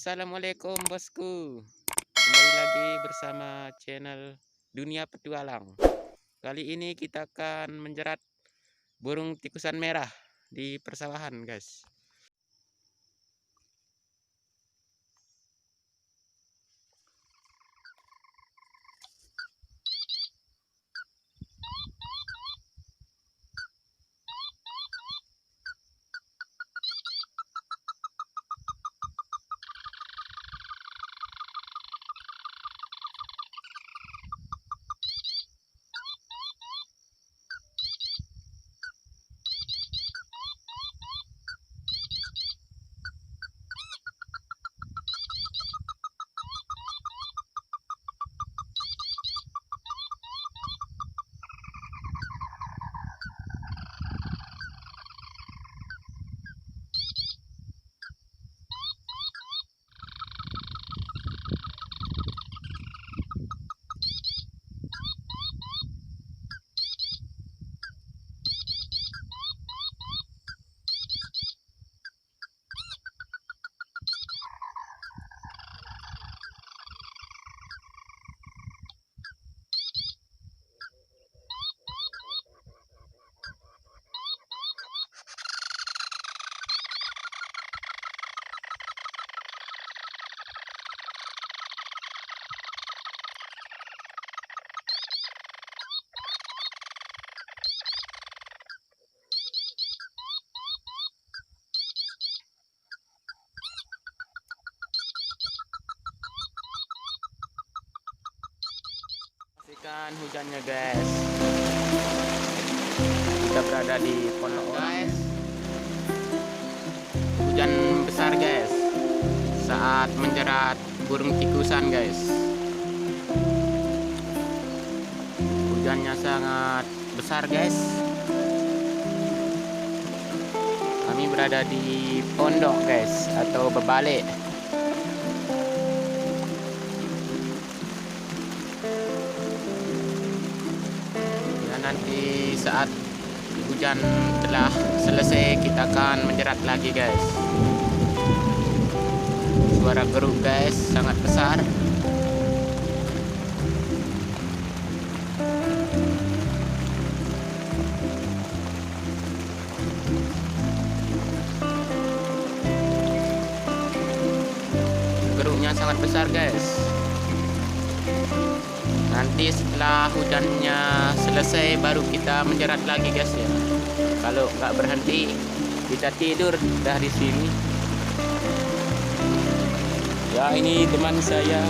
Assalamualaikum bosku. Kembali lagi bersama channel Dunia Petualang. Kali ini kita akan menjerat burung tikusan merah di persawahan, guys. Pastikan hujannya, guys. Kita berada di pondok, guys. Hujan besar, guys, saat menjerat burung tikusan, guys. Hujannya sangat besar, guys. Kami berada di pondok, guys, atau bebalik. Nanti saat hujan telah selesai, kita akan menjerat lagi, guys. Suara geruk, guys, sangat besar. Geruknya sangat besar, guys. Nanti setelah hujannya selesai baru kita menjerat lagi, guys, ya. Kalau nggak berhenti kita tidur dah di sini. Ya, ini teman saya.